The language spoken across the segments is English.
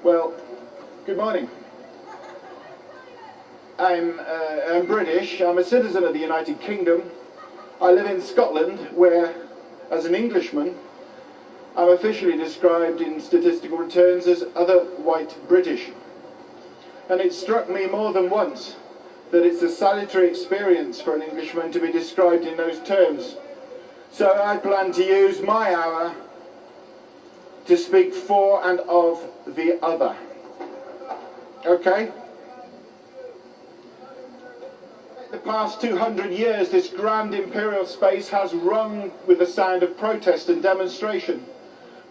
Well, good morning. I'm British. I'm a citizen of the United Kingdom. I live in Scotland, where, as an Englishman, I'm officially described in statistical returns as other white British. And it struck me more than once that it's a salutary experience for an Englishman to be described in those terms. So I plan to use my hour to speak for and of the other. Okay? The past 200 years, this grand imperial space has rung with the sound of protest and demonstration,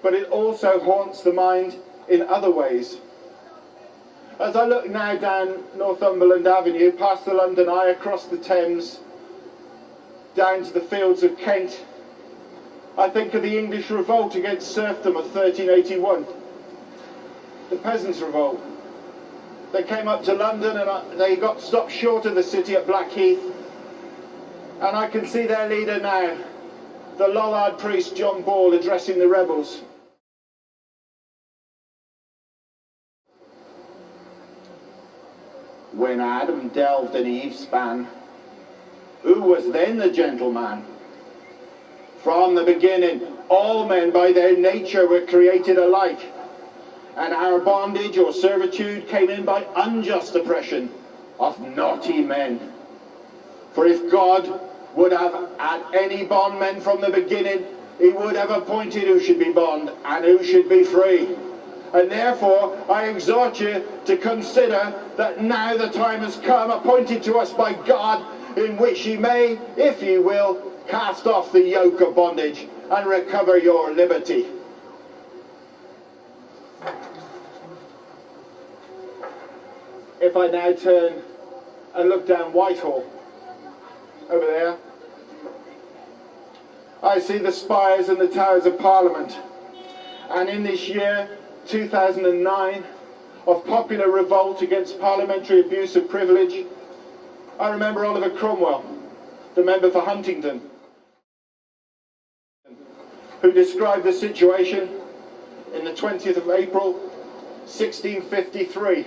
but it also haunts the mind in other ways. As I look now down Northumberland Avenue, past the London Eye, across the Thames, down to the fields of Kent, I think of the English revolt against serfdom of 1381, the Peasants' Revolt. They came up to London and they got stopped short of the city at Blackheath, and I can see their leader now, the Lollard priest John Ball, addressing the rebels. When Adam delved in Eve's span, who was then the gentleman? From the beginning, all men by their nature were created alike, and our bondage or servitude came in by unjust oppression of naughty men. For if God would have had any bondmen from the beginning, he would have appointed who should be bond and who should be free. And therefore I exhort you to consider that now the time has come appointed to us by God, in which ye may, if ye will, cast off the yoke of bondage and recover your liberty. If I now turn and look down Whitehall, over there, I see the spires and the towers of Parliament. And in this year, 2009, of popular revolt against parliamentary abuse of privilege, I remember Oliver Cromwell, the member for Huntingdon, who described the situation in the 20th of April, 1653.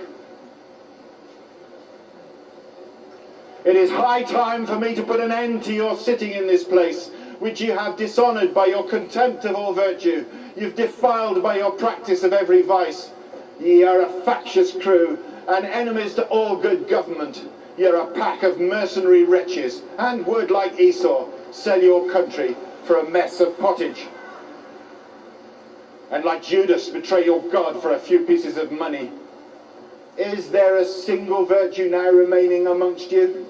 It is high time for me to put an end to your sitting in this place, which you have dishonoured by your contempt of all virtue. You've defiled by your practice of every vice. Ye are a factious crew, and enemies to all good government. You're a pack of mercenary wretches, and would, like Esau, sell your country for a mess of pottage. And like Judas, betray your God for a few pieces of money. Is there a single virtue now remaining amongst you?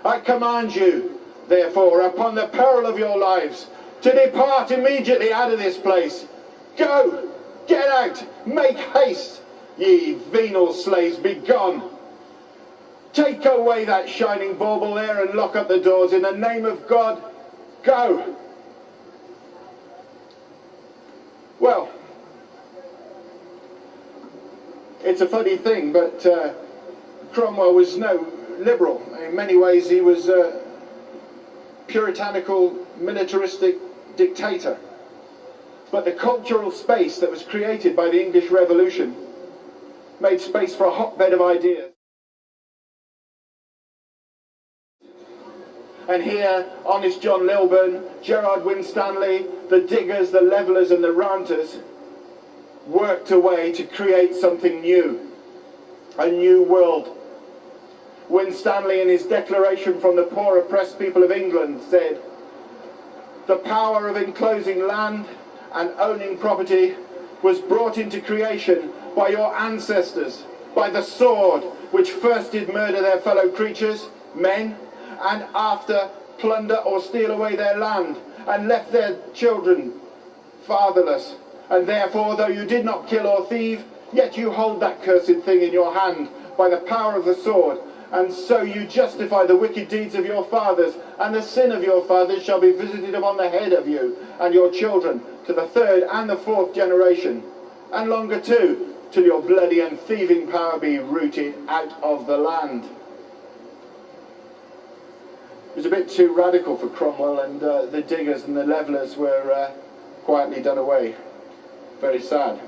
I command you, therefore, upon the peril of your lives, to depart immediately out of this place. Go! Get out! Make haste! Ye venal slaves, be gone! Take away that shining bauble there and lock up the doors. In the name of God, go! Well, it's a funny thing, but Cromwell was no liberal. In many ways he was a puritanical, militaristic dictator. But the cultural space that was created by the English Revolution made space for a hotbed of ideas. And here, honest John Lilburn, Gerard Winstanley, the diggers, the levellers and the ranters worked away to create something new, a new world. Winstanley, in his declaration from the poor oppressed people of England, said, "The power of enclosing land and owning property was brought into creation by your ancestors, by the sword, which first did murder their fellow creatures, men, and after plunder or steal away their land, and left their children fatherless. And therefore, though you did not kill or thieve, yet you hold that cursed thing in your hand by the power of the sword, and so you justify the wicked deeds of your fathers, and the sin of your fathers shall be visited upon the head of you and your children to the third and the fourth generation, and longer too, till your bloody and thieving power be rooted out of the land." It was a bit too radical for Cromwell, and the diggers and the levellers were quietly done away. Very sad.